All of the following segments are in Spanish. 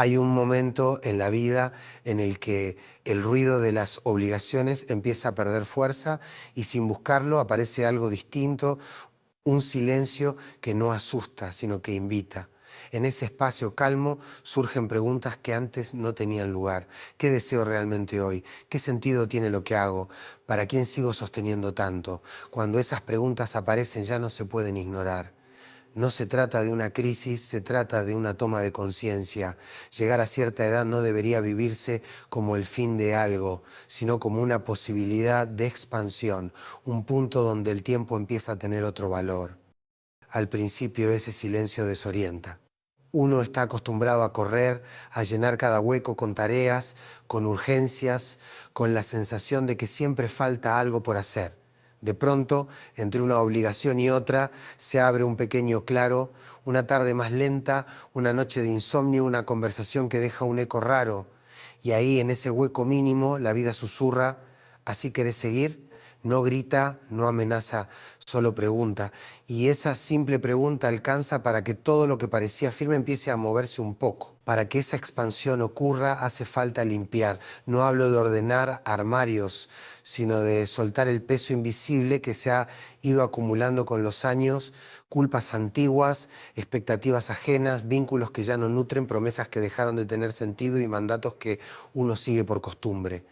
Hay un momento en la vida en el que el ruido de las obligaciones empieza a perder fuerza y sin buscarlo aparece algo distinto, un silencio que no asusta, sino que invita. En ese espacio calmo surgen preguntas que antes no tenían lugar. ¿Qué deseo realmente hoy? ¿Qué sentido tiene lo que hago? ¿Para quién sigo sosteniendo tanto? Cuando esas preguntas aparecen ya no se pueden ignorar. No se trata de una crisis, se trata de una toma de conciencia. Llegar a cierta edad no debería vivirse como el fin de algo, sino como una posibilidad de expansión, un punto donde el tiempo empieza a tener otro valor. Al principio ese silencio desorienta. Uno está acostumbrado a correr, a llenar cada hueco con tareas, con urgencias, con la sensación de que siempre falta algo por hacer. De pronto, entre una obligación y otra, se abre un pequeño claro, una tarde más lenta, una noche de insomnio, una conversación que deja un eco raro. Y ahí, en ese hueco mínimo, la vida susurra, ¿así querés seguir? No grita, no amenaza, solo pregunta. Y esa simple pregunta alcanza para que todo lo que parecía firme empiece a moverse un poco. Para que esa expansión ocurra hace falta limpiar. No hablo de ordenar armarios, sino de soltar el peso invisible que se ha ido acumulando con los años, culpas antiguas, expectativas ajenas, vínculos que ya no nutren, promesas que dejaron de tener sentido y mandatos que uno sigue por costumbre.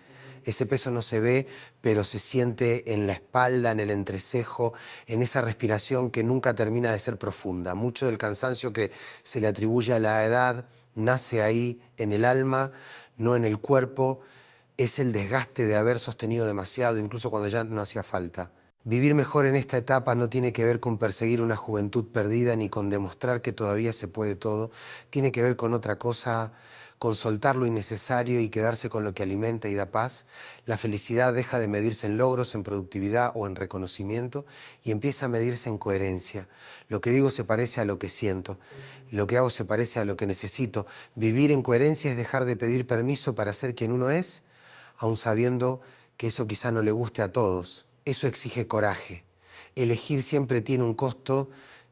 Ese peso no se ve, pero se siente en la espalda, en el entrecejo, en esa respiración que nunca termina de ser profunda. Mucho del cansancio que se le atribuye a la edad nace ahí, en el alma, no en el cuerpo. Es el desgaste de haber sostenido demasiado, incluso cuando ya no hacía falta. Vivir mejor en esta etapa no tiene que ver con perseguir una juventud perdida ni con demostrar que todavía se puede todo. Tiene que ver con otra cosa, con soltar lo innecesario y quedarse con lo que alimenta y da paz. La felicidad deja de medirse en logros, en productividad o en reconocimiento y empieza a medirse en coherencia. Lo que digo se parece a lo que siento, lo que hago se parece a lo que necesito. Vivir en coherencia es dejar de pedir permiso para ser quien uno es, aun sabiendo que eso quizá no le guste a todos. Eso exige coraje. Elegir siempre tiene un costo.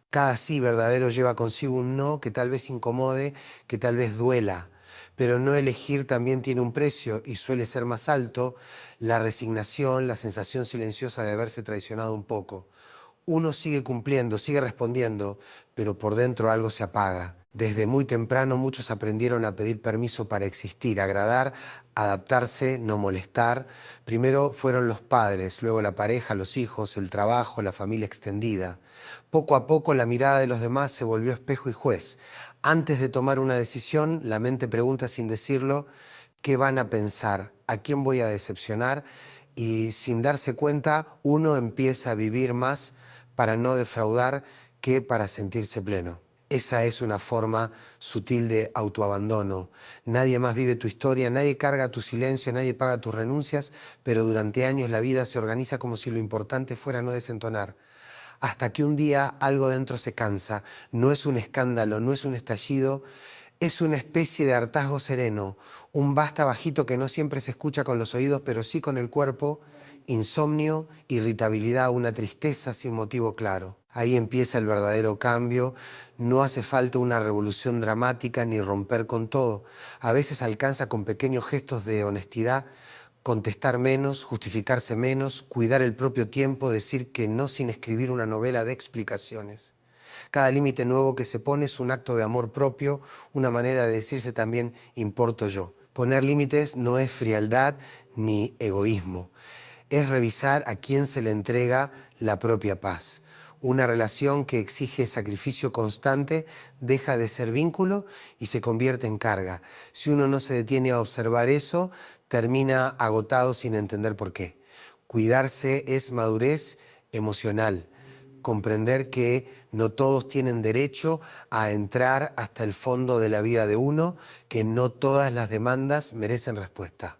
Cada sí verdadero lleva consigo un no que tal vez incomode, que tal vez duela. Pero no elegir también tiene un precio y suele ser más alto: la resignación, la sensación silenciosa de haberse traicionado un poco. Uno sigue cumpliendo, sigue respondiendo, pero por dentro algo se apaga. Desde muy temprano muchos aprendieron a pedir permiso para existir, agradar, adaptarse, no molestar. Primero fueron los padres, luego la pareja, los hijos, el trabajo, la familia extendida. Poco a poco la mirada de los demás se volvió espejo y juez. Antes de tomar una decisión, la mente pregunta sin decirlo: ¿qué van a pensar? ¿A quién voy a decepcionar? Y sin darse cuenta, uno empieza a vivir más para no defraudar que para sentirse pleno. Esa es una forma sutil de autoabandono. Nadie más vive tu historia, nadie carga tu silencio, nadie paga tus renuncias, pero durante años la vida se organiza como si lo importante fuera no desentonar. Hasta que un día algo dentro se cansa. No es un escándalo, no es un estallido, es una especie de hartazgo sereno, un basta bajito que no siempre se escucha con los oídos, pero sí con el cuerpo: insomnio, irritabilidad, una tristeza sin motivo claro. Ahí empieza el verdadero cambio. No hace falta una revolución dramática ni romper con todo. A veces alcanza con pequeños gestos de honestidad: contestar menos, justificarse menos, cuidar el propio tiempo, decir que no sin escribir una novela de explicaciones. Cada límite nuevo que se pone es un acto de amor propio, una manera de decirse también: importo yo. Poner límites no es frialdad ni egoísmo, es revisar a quién se le entrega la propia paz. Una relación que exige sacrificio constante deja de ser vínculo y se convierte en carga. Si uno no se detiene a observar eso, termina agotado sin entender por qué. Cuidarse es madurez emocional. Comprender que no todos tienen derecho a entrar hasta el fondo de la vida de uno, que no todas las demandas merecen respuesta.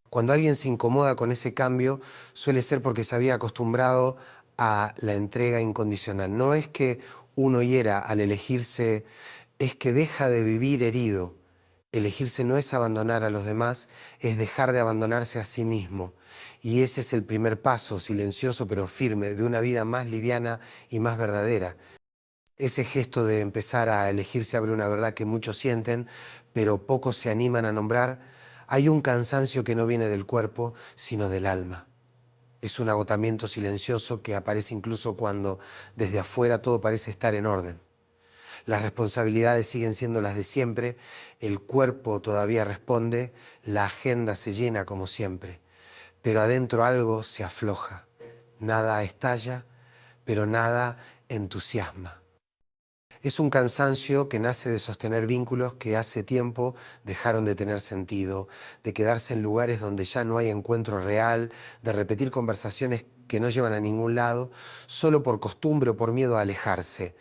Cuando alguien se incomoda con ese cambio, suele ser porque se había acostumbrado a la entrega incondicional. No es que uno hiera al elegirse, es que deja de vivir herido. Elegirse no es abandonar a los demás, es dejar de abandonarse a sí mismo. Y ese es el primer paso, silencioso pero firme, de una vida más liviana y más verdadera. Ese gesto de empezar a elegirse abre una verdad que muchos sienten, pero pocos se animan a nombrar, hay un cansancio que no viene del cuerpo, sino del alma. Es un agotamiento silencioso que aparece incluso cuando desde afuera todo parece estar en orden. Las responsabilidades siguen siendo las de siempre, el cuerpo todavía responde, la agenda se llena como siempre, pero adentro algo se afloja. Nada estalla, pero nada entusiasma. Es un cansancio que nace de sostener vínculos que hace tiempo dejaron de tener sentido, de quedarse en lugares donde ya no hay encuentro real, de repetir conversaciones que no llevan a ningún lado, solo por costumbre o por miedo a alejarse.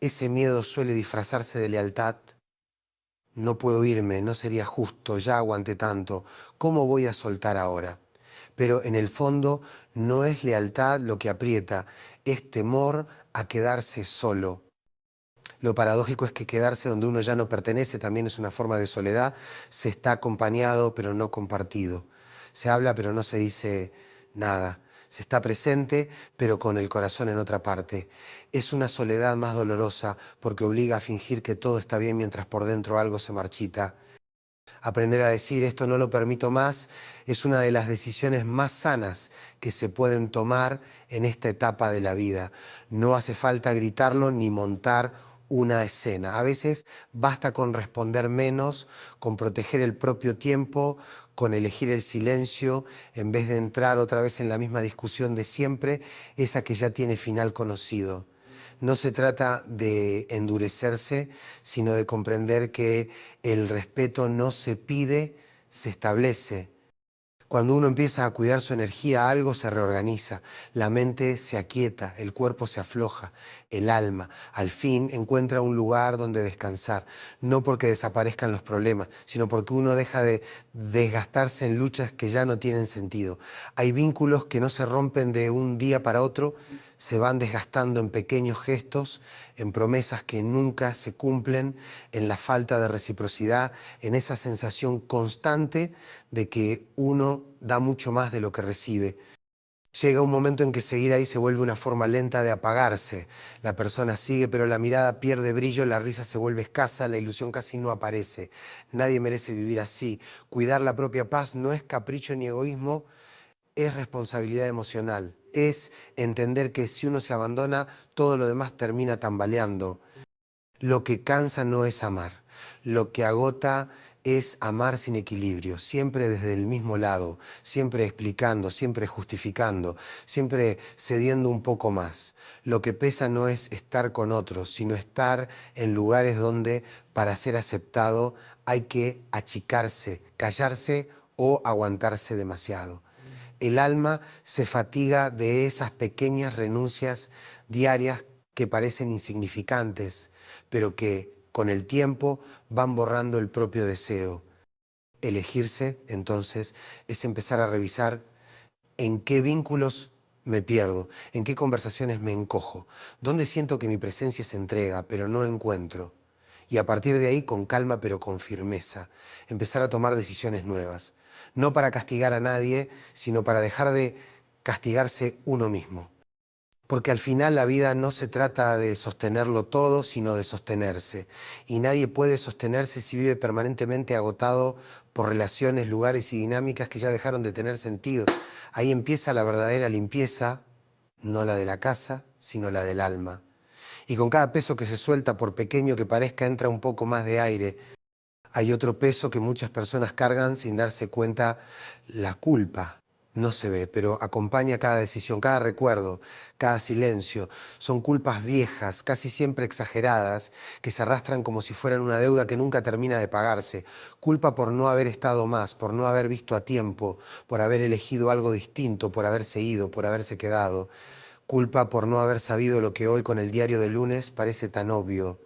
Ese miedo suele disfrazarse de lealtad. No puedo irme, no sería justo, ya aguanté tanto, ¿cómo voy a soltar ahora? Pero en el fondo no es lealtad lo que aprieta, es temor a quedarse solo. Lo paradójico es que quedarse donde uno ya no pertenece también es una forma de soledad. Se está acompañado pero no compartido. Se habla pero no se dice nada. Se está presente pero con el corazón en otra parte. Es una soledad más dolorosa porque obliga a fingir que todo está bien mientras por dentro algo se marchita. Aprender a decir esto no lo permito más es una de las decisiones más sanas que se pueden tomar en esta etapa de la vida. No hace falta gritarlo ni montar una escena. A veces basta con responder menos, con proteger el propio tiempo, con elegir el silencio, en vez de entrar otra vez en la misma discusión de siempre, esa que ya tiene final conocido. No se trata de endurecerse, sino de comprender que el respeto no se pide, se establece. Cuando uno empieza a cuidar su energía, algo se reorganiza, la mente se aquieta, el cuerpo se afloja, el alma al fin encuentra un lugar donde descansar, no porque desaparezcan los problemas, sino porque uno deja de desgastarse en luchas que ya no tienen sentido. Hay vínculos que no se rompen de un día para otro, se van desgastando en pequeños gestos, en promesas que nunca se cumplen, en la falta de reciprocidad, en esa sensación constante de que uno da mucho más de lo que recibe. Llega un momento en que seguir ahí se vuelve una forma lenta de apagarse. La persona sigue, pero la mirada pierde brillo, la risa se vuelve escasa, la ilusión casi no aparece. Nadie merece vivir así. Cuidar la propia paz no es capricho ni egoísmo, es responsabilidad emocional. Es entender que si uno se abandona, todo lo demás termina tambaleando. Lo que cansa no es amar, lo que agota es amar sin equilibrio, siempre desde el mismo lado, siempre explicando, siempre justificando, siempre cediendo un poco más. Lo que pesa no es estar con otros, sino estar en lugares donde para ser aceptado hay que achicarse, callarse o aguantarse demasiado. El alma se fatiga de esas pequeñas renuncias diarias que parecen insignificantes, pero que con el tiempo van borrando el propio deseo. Elegirse, entonces, es empezar a revisar en qué vínculos me pierdo, en qué conversaciones me encojo, dónde siento que mi presencia se entrega, pero no encuentro. Y a partir de ahí, con calma pero con firmeza, empezar a tomar decisiones nuevas. No para castigar a nadie, sino para dejar de castigarse uno mismo. Porque al final la vida no se trata de sostenerlo todo, sino de sostenerse. Y nadie puede sostenerse si vive permanentemente agotado por relaciones, lugares y dinámicas que ya dejaron de tener sentido. Ahí empieza la verdadera limpieza, no la de la casa, sino la del alma. Y con cada peso que se suelta, por pequeño que parezca, entra un poco más de aire. Hay otro peso que muchas personas cargan sin darse cuenta, la culpa. No se ve, pero acompaña cada decisión, cada recuerdo, cada silencio. Son culpas viejas, casi siempre exageradas, que se arrastran como si fueran una deuda que nunca termina de pagarse. Culpa por no haber estado más, por no haber visto a tiempo, por haber elegido algo distinto, por haberse ido, por haberse quedado. Culpa por no haber sabido lo que hoy con el diario de lunes parece tan obvio.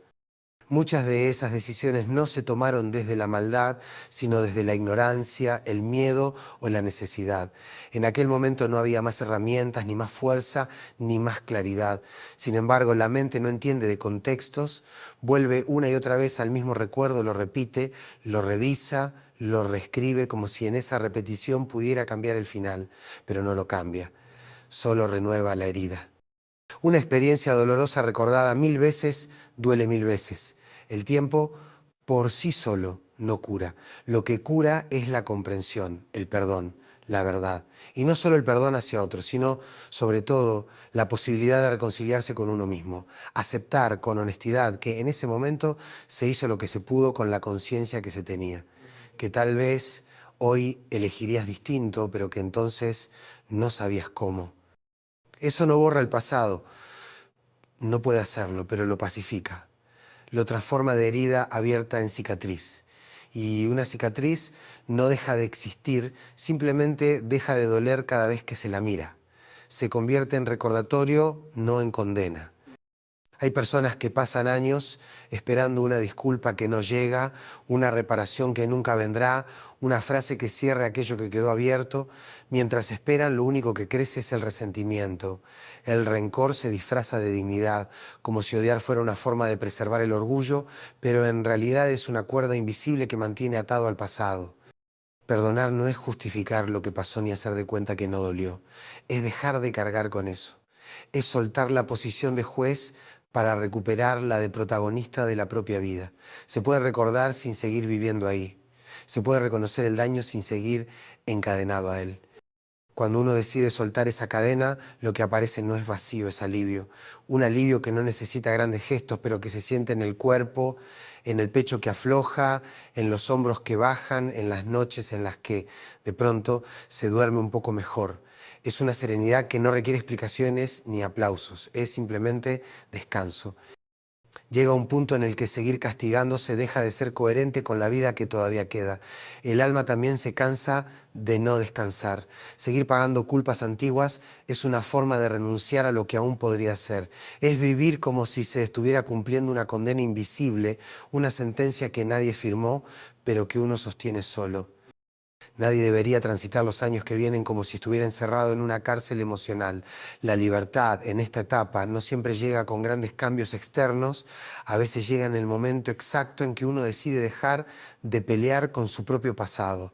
Muchas de esas decisiones no se tomaron desde la maldad, sino desde la ignorancia, el miedo o la necesidad. En aquel momento no había más herramientas, ni más fuerza, ni más claridad. Sin embargo, la mente no entiende de contextos, vuelve una y otra vez al mismo recuerdo, lo repite, lo revisa, lo reescribe como si en esa repetición pudiera cambiar el final, pero no lo cambia, solo renueva la herida. Una experiencia dolorosa recordada 1000 veces duele 1000 veces. El tiempo por sí solo no cura. Lo que cura es la comprensión, el perdón, la verdad. Y no solo el perdón hacia otros, sino sobre todo la posibilidad de reconciliarse con uno mismo. Aceptar con honestidad que en ese momento se hizo lo que se pudo con la conciencia que se tenía. Que tal vez hoy elegirías distinto, pero que entonces no sabías cómo. Eso no borra el pasado, no puede hacerlo, pero lo pacifica. Lo transforma de herida abierta en cicatriz. Y una cicatriz no deja de existir, simplemente deja de doler cada vez que se la mira. Se convierte en recordatorio, no en condena. Hay personas que pasan años esperando una disculpa que no llega, una reparación que nunca vendrá, una frase que cierre aquello que quedó abierto. Mientras esperan, lo único que crece es el resentimiento. El rencor se disfraza de dignidad, como si odiar fuera una forma de preservar el orgullo, pero en realidad es una cuerda invisible que mantiene atado al pasado. Perdonar no es justificar lo que pasó ni hacer de cuenta que no dolió, es dejar de cargar con eso, es soltar la posición de juez para recuperar la de protagonista de la propia vida. Se puede recordar sin seguir viviendo ahí, se puede reconocer el daño sin seguir encadenado a él. Cuando uno decide soltar esa cadena, lo que aparece no es vacío, es alivio. Un alivio que no necesita grandes gestos, pero que se siente en el cuerpo, en el pecho que afloja, en los hombros que bajan, en las noches en las que de pronto se duerme un poco mejor. Es una serenidad que no requiere explicaciones ni aplausos, es simplemente descanso. Llega un punto en el que seguir castigándose deja de ser coherente con la vida que todavía queda. El alma también se cansa de no descansar. Seguir pagando culpas antiguas es una forma de renunciar a lo que aún podría ser. Es vivir como si se estuviera cumpliendo una condena invisible, una sentencia que nadie firmó, pero que uno sostiene solo. Nadie debería transitar los años que vienen como si estuviera encerrado en una cárcel emocional. La libertad en esta etapa no siempre llega con grandes cambios externos, a veces llega en el momento exacto en que uno decide dejar de pelear con su propio pasado.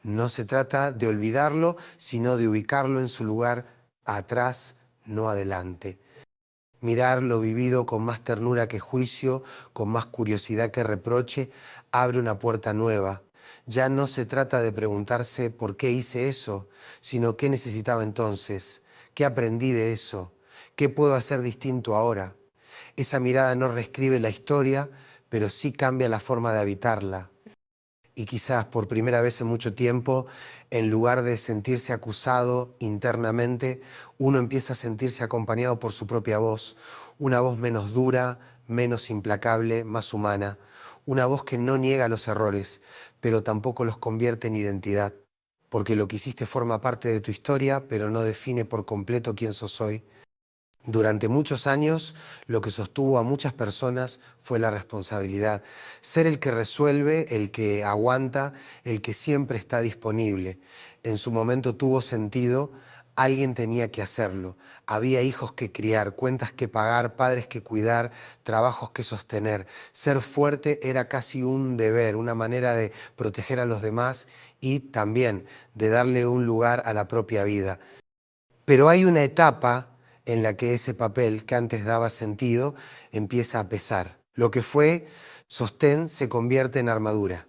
No se trata de olvidarlo, sino de ubicarlo en su lugar atrás, no adelante. Mirar lo vivido con más ternura que juicio, con más curiosidad que reproche, abre una puerta nueva. Ya no se trata de preguntarse por qué hice eso, sino qué necesitaba entonces, qué aprendí de eso, qué puedo hacer distinto ahora. Esa mirada no reescribe la historia, pero sí cambia la forma de habitarla. Y quizás por primera vez en mucho tiempo, en lugar de sentirse acusado internamente, uno empieza a sentirse acompañado por su propia voz, una voz menos dura, menos implacable, más humana, una voz que no niega los errores, pero tampoco los convierte en identidad, porque lo que hiciste forma parte de tu historia, pero no define por completo quién sos hoy. Durante muchos años, lo que sostuvo a muchas personas fue la responsabilidad. Ser el que resuelve, el que aguanta, el que siempre está disponible. En su momento tuvo sentido, alguien tenía que hacerlo. Había hijos que criar, cuentas que pagar, padres que cuidar, trabajos que sostener. Ser fuerte era casi un deber, una manera de proteger a los demás y también de darle un lugar a la propia vida. Pero hay una etapa en la que ese papel que antes daba sentido empieza a pesar. Lo que fue sostén se convierte en armadura.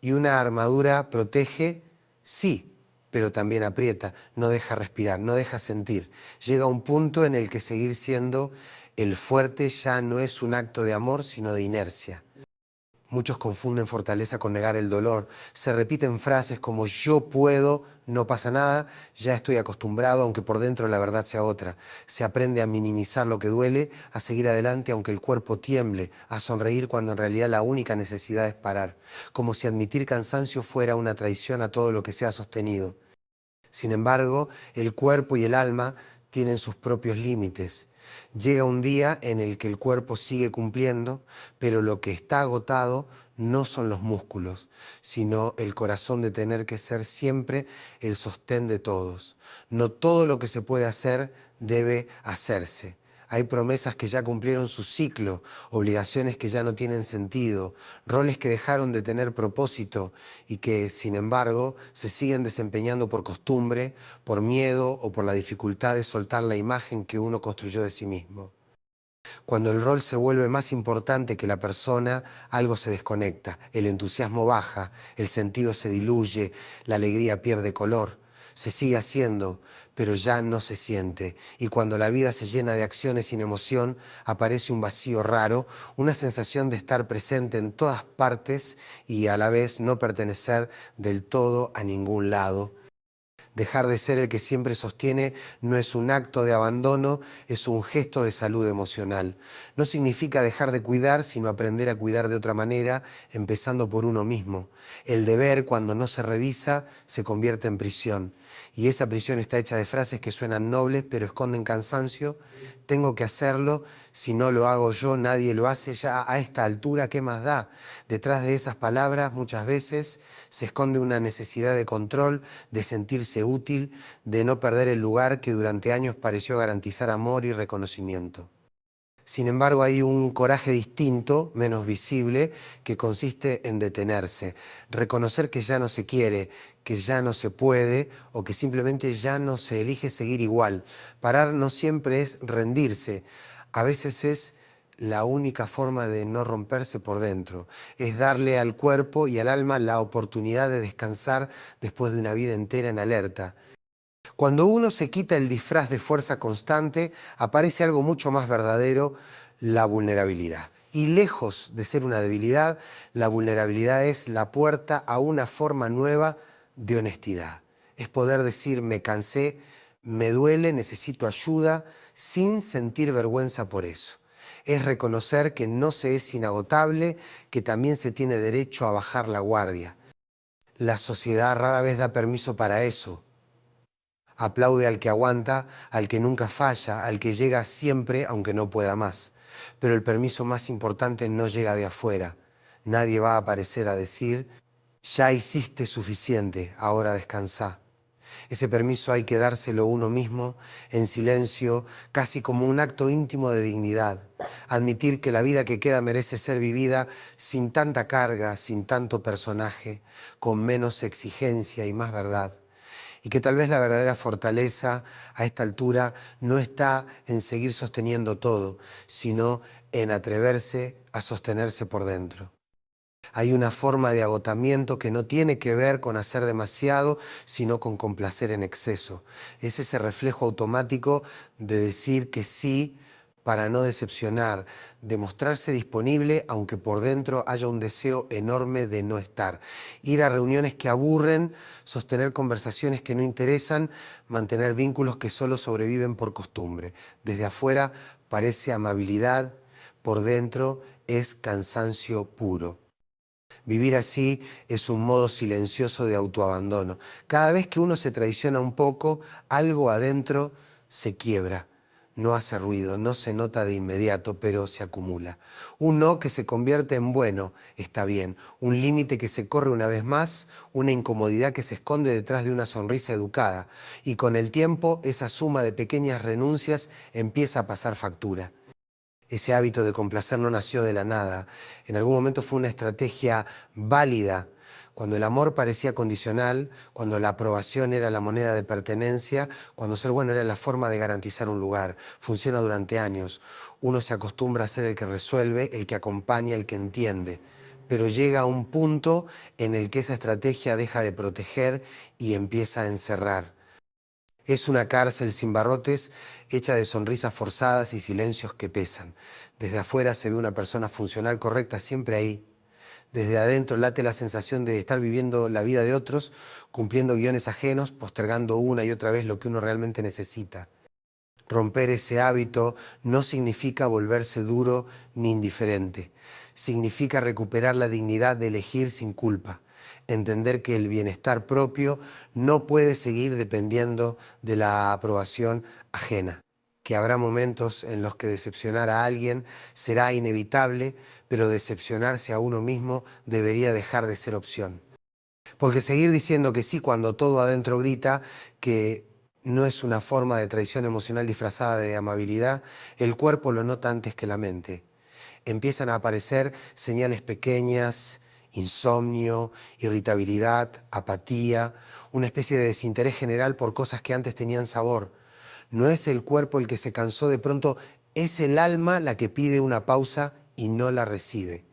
Y una armadura protege, sí, pero también aprieta, no deja respirar, no deja sentir. Llega un punto en el que seguir siendo el fuerte ya no es un acto de amor, sino de inercia. Muchos confunden fortaleza con negar el dolor. Se repiten frases como yo puedo, no pasa nada, ya estoy acostumbrado, aunque por dentro la verdad sea otra. Se aprende a minimizar lo que duele, a seguir adelante aunque el cuerpo tiemble, a sonreír cuando en realidad la única necesidad es parar. Como si admitir cansancio fuera una traición a todo lo que se ha sostenido. Sin embargo, el cuerpo y el alma tienen sus propios límites. Llega un día en el que el cuerpo sigue cumpliendo, pero lo que está agotado no son los músculos, sino el corazón de tener que ser siempre el sostén de todos. No todo lo que se puede hacer debe hacerse. Hay promesas que ya cumplieron su ciclo, obligaciones que ya no tienen sentido, roles que dejaron de tener propósito y que, sin embargo, se siguen desempeñando por costumbre, por miedo o por la dificultad de soltar la imagen que uno construyó de sí mismo. Cuando el rol se vuelve más importante que la persona, algo se desconecta, el entusiasmo baja, el sentido se diluye, la alegría pierde color. Se sigue haciendo, pero ya no se siente. Y cuando la vida se llena de acciones sin emoción, aparece un vacío raro, una sensación de estar presente en todas partes y a la vez no pertenecer del todo a ningún lado. Dejar de ser el que siempre sostiene no es un acto de abandono, es un gesto de salud emocional. No significa dejar de cuidar, sino aprender a cuidar de otra manera, empezando por uno mismo. El deber, cuando no se revisa, se convierte en prisión. Y esa prisión está hecha de frases que suenan nobles, pero esconden cansancio. Tengo que hacerlo, si no lo hago yo, nadie lo hace. Ya a esta altura, ¿qué más da? Detrás de esas palabras, muchas veces, se esconde una necesidad de control, de sentirse útil, de no perder el lugar que durante años pareció garantizar amor y reconocimiento. Sin embargo, hay un coraje distinto, menos visible, que consiste en detenerse, reconocer que ya no se quiere, que ya no se puede o que simplemente ya no se elige seguir igual. Parar no siempre es rendirse, a veces es la única forma de no romperse por dentro, es darle al cuerpo y al alma la oportunidad de descansar después de una vida entera en alerta. Cuando uno se quita el disfraz de fuerza constante, aparece algo mucho más verdadero, la vulnerabilidad. Y lejos de ser una debilidad, la vulnerabilidad es la puerta a una forma nueva de honestidad. Es poder decir, me cansé, me duele, necesito ayuda, sin sentir vergüenza por eso. Es reconocer que no se es inagotable, que también se tiene derecho a bajar la guardia. La sociedad rara vez da permiso para eso. Aplaude al que aguanta, al que nunca falla, al que llega siempre aunque no pueda más. Pero el permiso más importante no llega de afuera. Nadie va a aparecer a decir, ya hiciste suficiente, ahora descansá. Ese permiso hay que dárselo uno mismo, en silencio, casi como un acto íntimo de dignidad. Admitir que la vida que queda merece ser vivida sin tanta carga, sin tanto personaje, con menos exigencia y más verdad. Y que tal vez la verdadera fortaleza a esta altura no está en seguir sosteniendo todo, sino en atreverse a sostenerse por dentro. Hay una forma de agotamiento que no tiene que ver con hacer demasiado, sino con complacer en exceso. Es ese reflejo automático de decir que sí para no decepcionar, de mostrarse disponible aunque por dentro haya un deseo enorme de no estar. Ir a reuniones que aburren, sostener conversaciones que no interesan, mantener vínculos que solo sobreviven por costumbre. Desde afuera parece amabilidad, por dentro es cansancio puro. Vivir así es un modo silencioso de autoabandono. Cada vez que uno se traiciona un poco, algo adentro se quiebra. No hace ruido, no se nota de inmediato, pero se acumula. Un no que se convierte en bueno, está bien. Un límite que se corre una vez más, una incomodidad que se esconde detrás de una sonrisa educada. Y con el tiempo, esa suma de pequeñas renuncias empieza a pasar factura. Ese hábito de complacer no nació de la nada. En algún momento fue una estrategia válida. Cuando el amor parecía condicional, cuando la aprobación era la moneda de pertenencia, cuando ser bueno era la forma de garantizar un lugar. Funciona durante años. Uno se acostumbra a ser el que resuelve, el que acompaña, el que entiende. Pero llega a un punto en el que esa estrategia deja de proteger y empieza a encerrar. Es una cárcel sin barrotes, hecha de sonrisas forzadas y silencios que pesan. Desde afuera se ve una persona funcional correcta siempre ahí. Desde adentro late la sensación de estar viviendo la vida de otros, cumpliendo guiones ajenos, postergando una y otra vez lo que uno realmente necesita. Romper ese hábito no significa volverse duro ni indiferente. Significa recuperar la dignidad de elegir sin culpa. Entender que el bienestar propio no puede seguir dependiendo de la aprobación ajena. Que habrá momentos en los que decepcionar a alguien será inevitable, pero decepcionarse a uno mismo debería dejar de ser opción. Porque seguir diciendo que sí cuando todo adentro grita que no es una forma de traición emocional disfrazada de amabilidad, el cuerpo lo nota antes que la mente. Empiezan a aparecer señales pequeñas, insomnio, irritabilidad, apatía, una especie de desinterés general por cosas que antes tenían sabor. No es el cuerpo el que se cansó, de pronto Es el alma la que pide una pausa y no la recibe.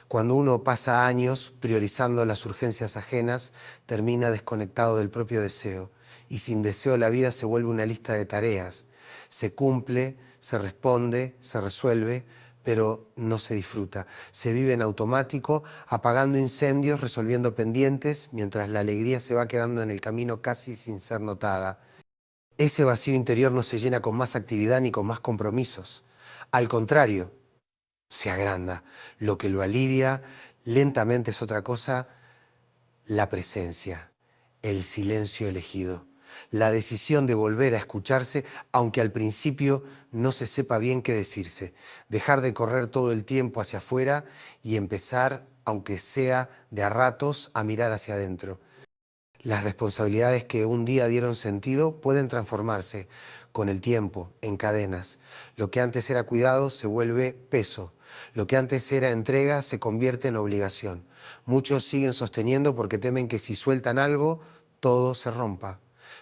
Cuando uno pasa años priorizando las urgencias ajenas, termina desconectado del propio deseo. Y sin deseo la vida se vuelve una lista de tareas. Se cumple, se responde, se resuelve, pero no se disfruta. Se vive en automático, apagando incendios, resolviendo pendientes, mientras la alegría se va quedando en el camino casi sin ser notada. Ese vacío interior no se llena con más actividad ni con más compromisos. Al contrario, se agranda. Lo que lo alivia lentamente es otra cosa, la presencia, el silencio elegido, la decisión de volver a escucharse, aunque al principio no se sepa bien qué decirse, dejar de correr todo el tiempo hacia afuera y empezar, aunque sea de a ratos, a mirar hacia adentro. Las responsabilidades que un día dieron sentido pueden transformarse con el tiempo en cadenas. Lo que antes era cuidado se vuelve peso. Lo que antes era entrega se convierte en obligación. Muchos siguen sosteniendo porque temen que si sueltan algo, todo se rompa.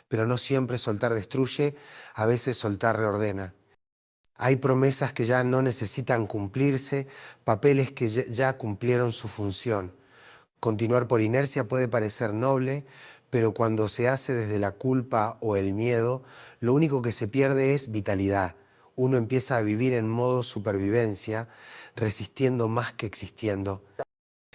Pero no siempre soltar destruye, a veces soltar reordena. Hay promesas que ya no necesitan cumplirse, papeles que ya cumplieron su función. Continuar por inercia puede parecer noble, pero cuando se hace desde la culpa o el miedo, lo único que se pierde es vitalidad. Uno empieza a vivir en modo supervivencia, resistiendo más que existiendo.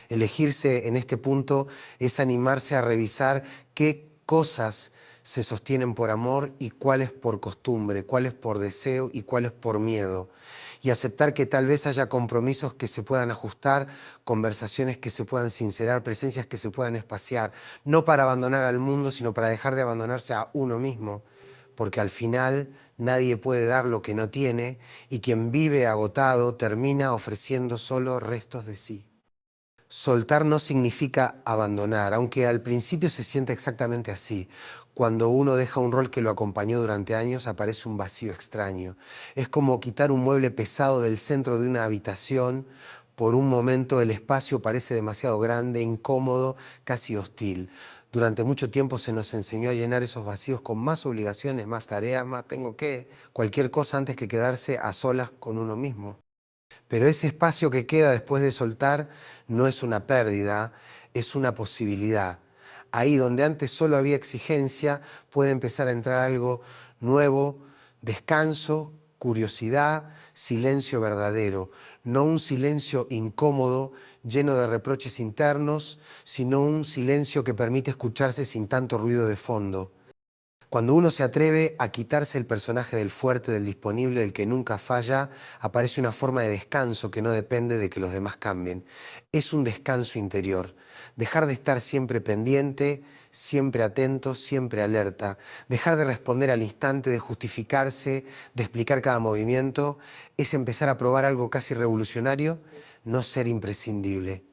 Elegirse en este punto es animarse a revisar qué cosas se sostienen por amor y cuáles por costumbre, cuáles por deseo y cuáles por miedo. Y aceptar que tal vez haya compromisos que se puedan ajustar, conversaciones que se puedan sincerar, presencias que se puedan espaciar, no para abandonar al mundo, sino para dejar de abandonarse a uno mismo, porque al final nadie puede dar lo que no tiene y quien vive agotado termina ofreciendo solo restos de sí. Soltar no significa abandonar, aunque al principio se siente exactamente así. Cuando uno deja un rol que lo acompañó durante años, aparece un vacío extraño. Es como quitar un mueble pesado del centro de una habitación. Por un momento el espacio parece demasiado grande, incómodo, casi hostil. Durante mucho tiempo se nos enseñó a llenar esos vacíos con más obligaciones, más tareas, más tengo que, cualquier cosa antes que quedarse a solas con uno mismo. Pero ese espacio que queda después de soltar no es una pérdida, es una posibilidad. Ahí donde antes solo había exigencia, puede empezar a entrar algo nuevo, descanso, curiosidad, silencio verdadero. No un silencio incómodo, lleno de reproches internos, sino un silencio que permite escucharse sin tanto ruido de fondo. Cuando uno se atreve a quitarse el personaje del fuerte, del disponible, del que nunca falla, aparece una forma de descanso que no depende de que los demás cambien. Es un descanso interior. Dejar de estar siempre pendiente, siempre atento, siempre alerta. Dejar de responder al instante, de justificarse, de explicar cada movimiento, es empezar a probar algo casi revolucionario, no ser imprescindible.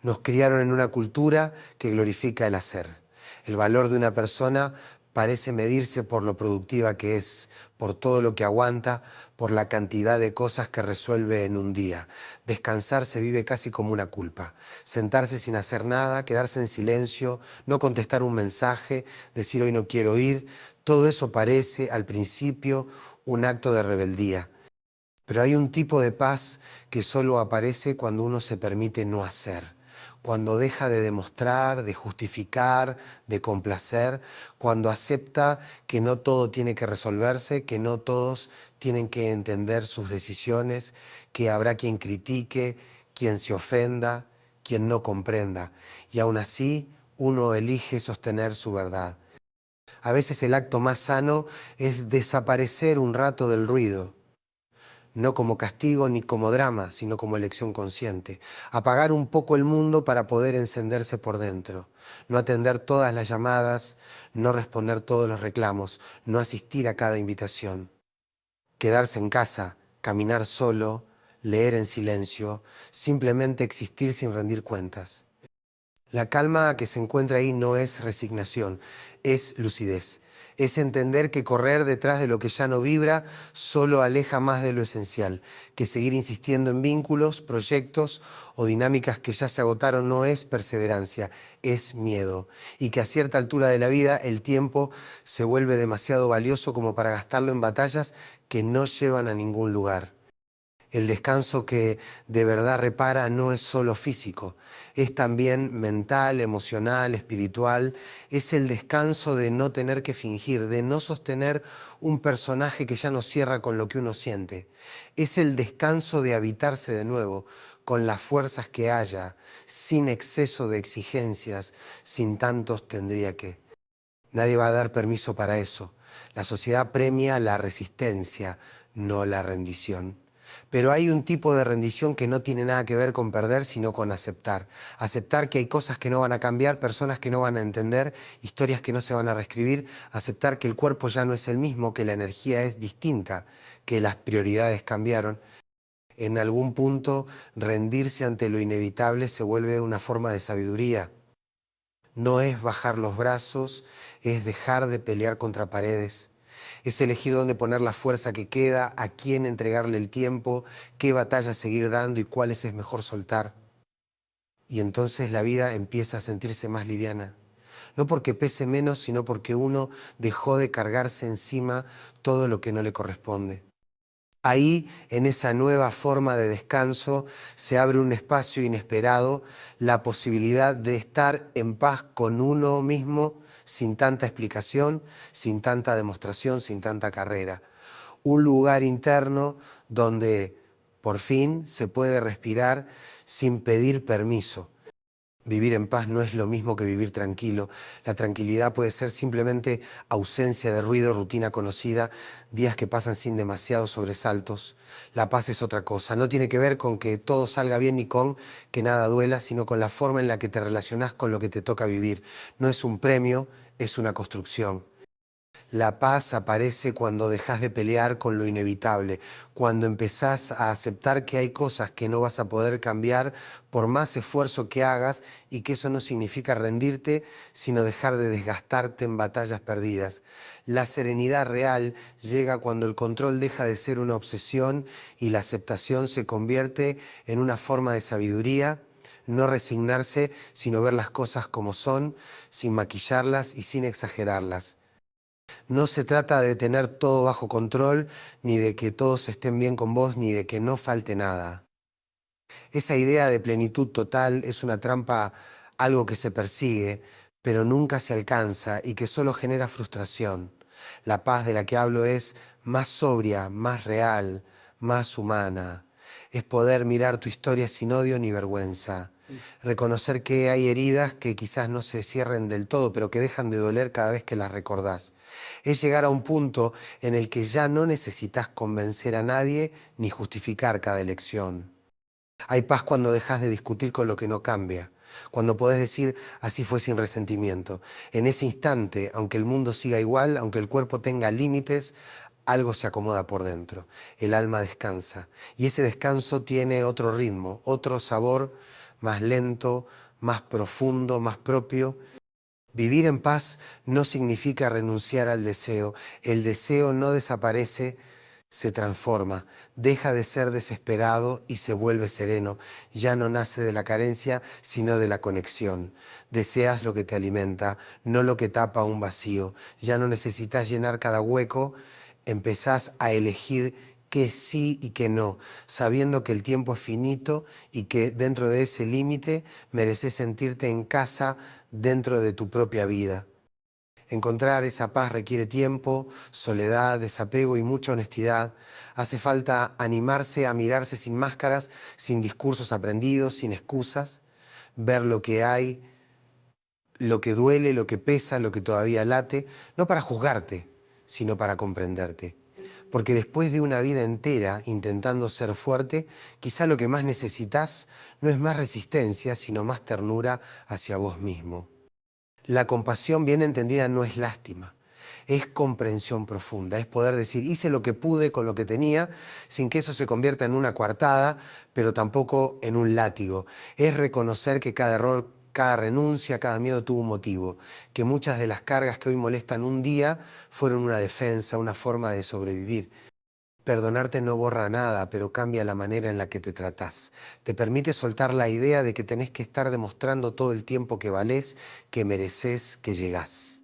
Nos criaron en una cultura que glorifica el hacer. El valor de una persona parece medirse por lo productiva que es, por todo lo que aguanta, por la cantidad de cosas que resuelve en un día. Descansar se vive casi como una culpa. Sentarse sin hacer nada, quedarse en silencio, no contestar un mensaje, decir hoy no quiero ir, todo eso parece, al principio, un acto de rebeldía. Pero hay un tipo de paz que solo aparece cuando uno se permite no hacer, cuando deja de demostrar, de justificar, de complacer, cuando acepta que no todo tiene que resolverse, que no todos tienen que entender sus decisiones, que habrá quien critique, quien se ofenda, quien no comprenda. Y aún así uno elige sostener su verdad. A veces el acto más sano es desaparecer un rato del ruido, no como castigo ni como drama, sino como elección consciente. Apagar un poco el mundo para poder encenderse por dentro. No atender todas las llamadas, no responder todos los reclamos, no asistir a cada invitación. Quedarse en casa, caminar solo, leer en silencio, simplemente existir sin rendir cuentas. La calma que se encuentra ahí no es resignación, es lucidez. Es entender que correr detrás de lo que ya no vibra solo aleja más de lo esencial, que seguir insistiendo en vínculos, proyectos o dinámicas que ya se agotaron no es perseverancia, es miedo. Y que a cierta altura de la vida el tiempo se vuelve demasiado valioso como para gastarlo en batallas que no llevan a ningún lugar. El descanso que de verdad repara no es solo físico, es también mental, emocional, espiritual. Es el descanso de no tener que fingir, de no sostener un personaje que ya no cierra con lo que uno siente. Es el descanso de habitarse de nuevo, con las fuerzas que haya, sin exceso de exigencias, sin tantos tendría que. Nadie va a dar permiso para eso. La sociedad premia la resistencia, no la rendición. Pero hay un tipo de rendición que no tiene nada que ver con perder, sino con aceptar. Aceptar que hay cosas que no van a cambiar, personas que no van a entender, historias que no se van a reescribir. Aceptar que el cuerpo ya no es el mismo, que la energía es distinta, que las prioridades cambiaron. En algún punto, rendirse ante lo inevitable se vuelve una forma de sabiduría. No es bajar los brazos, es dejar de pelear contra paredes. Es elegir dónde poner la fuerza que queda, a quién entregarle el tiempo, qué batalla seguir dando y cuáles es mejor soltar. Y entonces la vida empieza a sentirse más liviana. No porque pese menos, sino porque uno dejó de cargarse encima todo lo que no le corresponde. Ahí, en esa nueva forma de descanso, se abre un espacio inesperado, la posibilidad de estar en paz con uno mismo, sin tanta explicación, sin tanta demostración, sin tanta carrera. Un lugar interno donde, por fin, se puede respirar sin pedir permiso. Vivir en paz no es lo mismo que vivir tranquilo. La tranquilidad puede ser simplemente ausencia de ruido, rutina conocida, días que pasan sin demasiados sobresaltos. La paz es otra cosa. No tiene que ver con que todo salga bien ni con que nada duela, sino con la forma en la que te relacionás con lo que te toca vivir. No es un premio, es una construcción. La paz aparece cuando dejas de pelear con lo inevitable, cuando empezás a aceptar que hay cosas que no vas a poder cambiar por más esfuerzo que hagas y que eso no significa rendirte, sino dejar de desgastarte en batallas perdidas. La serenidad real llega cuando el control deja de ser una obsesión y la aceptación se convierte en una forma de sabiduría. No resignarse, sino ver las cosas como son, sin maquillarlas y sin exagerarlas. No se trata de tener todo bajo control, ni de que todos estén bien con vos, ni de que no falte nada. Esa idea de plenitud total es una trampa, algo que se persigue, pero nunca se alcanza y que solo genera frustración. La paz de la que hablo es más sobria, más real, más humana. Es poder mirar tu historia sin odio ni vergüenza. Reconocer que hay heridas que quizás no se cierren del todo, pero que dejan de doler cada vez que las recordás. Es llegar a un punto en el que ya no necesitas convencer a nadie ni justificar cada elección. Hay paz cuando dejas de discutir con lo que no cambia, cuando podés decir así fue sin resentimiento. En ese instante, aunque el mundo siga igual, aunque el cuerpo tenga límites, algo se acomoda por dentro, el alma descansa. Y ese descanso tiene otro ritmo, otro sabor, más lento, más profundo, más propio. Vivir en paz no significa renunciar al deseo. El deseo no desaparece, se transforma, deja de ser desesperado y se vuelve sereno. Ya no nace de la carencia, sino de la conexión. Deseas lo que te alimenta, no lo que tapa un vacío. Ya no necesitas llenar cada hueco, empezás a elegir qué sí y qué no, sabiendo que el tiempo es finito y que dentro de ese límite mereces sentirte en casa dentro de tu propia vida. Encontrar esa paz requiere tiempo, soledad, desapego y mucha honestidad. Hace falta animarse a mirarse sin máscaras, sin discursos aprendidos, sin excusas, ver lo que hay, lo que duele, lo que pesa, lo que todavía late, no para juzgarte, sino para comprenderte. Porque después de una vida entera intentando ser fuerte, quizá lo que más necesitas no es más resistencia, sino más ternura hacia vos mismo. La compasión bien entendida no es lástima, es comprensión profunda, es poder decir, hice lo que pude con lo que tenía, sin que eso se convierta en una coartada, pero tampoco en un látigo. Es reconocer que cada error Cada renuncia, cada miedo tuvo un motivo, que muchas de las cargas que hoy molestan un día fueron una defensa, una forma de sobrevivir. Perdonarte no borra nada, pero cambia la manera en la que te tratás. Te permite soltar la idea de que tenés que estar demostrando todo el tiempo que valés, que mereces, que llegás.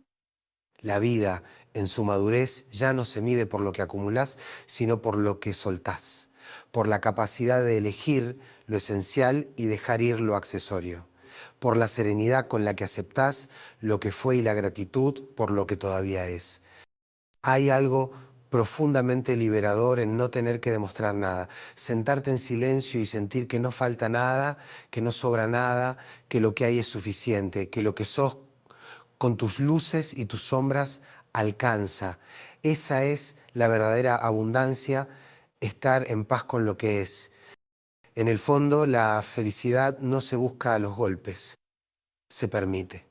La vida, en su madurez, ya no se mide por lo que acumulás, sino por lo que soltás, por la capacidad de elegir lo esencial y dejar ir lo accesorio, por la serenidad con la que aceptás lo que fue y la gratitud por lo que todavía es. Hay algo profundamente liberador en no tener que demostrar nada, sentarte en silencio y sentir que no falta nada, que no sobra nada, que lo que hay es suficiente, que lo que sos con tus luces y tus sombras alcanza. Esa es la verdadera abundancia, estar en paz con lo que es. En el fondo, la felicidad no se busca a los golpes, se permite.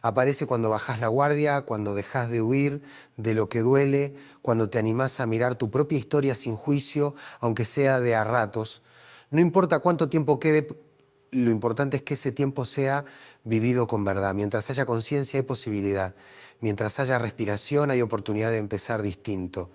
Aparece cuando bajás la guardia, cuando dejás de huir de lo que duele, cuando te animás a mirar tu propia historia sin juicio, aunque sea de a ratos. No importa cuánto tiempo quede, lo importante es que ese tiempo sea vivido con verdad. Mientras haya conciencia hay posibilidad. Mientras haya respiración hay oportunidad de empezar distinto.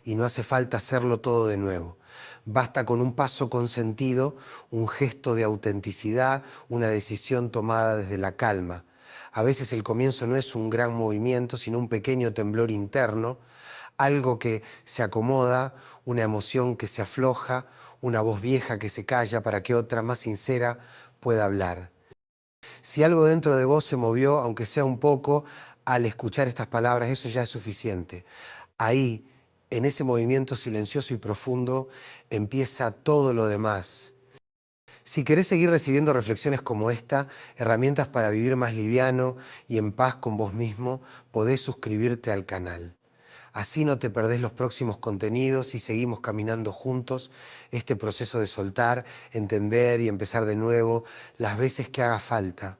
Y no hace falta hacerlo todo de nuevo. Basta con un paso con sentido, un gesto de autenticidad, una decisión tomada desde la calma. A veces el comienzo no es un gran movimiento, sino un pequeño temblor interno, algo que se acomoda, una emoción que se afloja, una voz vieja que se calla para que otra más sincera pueda hablar. Si algo dentro de vos se movió, aunque sea un poco, al escuchar estas palabras, eso ya es suficiente. Ahí, en ese movimiento silencioso y profundo, empieza todo lo demás. Si querés seguir recibiendo reflexiones como esta, herramientas para vivir más liviano y en paz con vos mismo, podés suscribirte al canal. Así no te perdés los próximos contenidos y seguimos caminando juntos este proceso de soltar, entender y empezar de nuevo las veces que haga falta.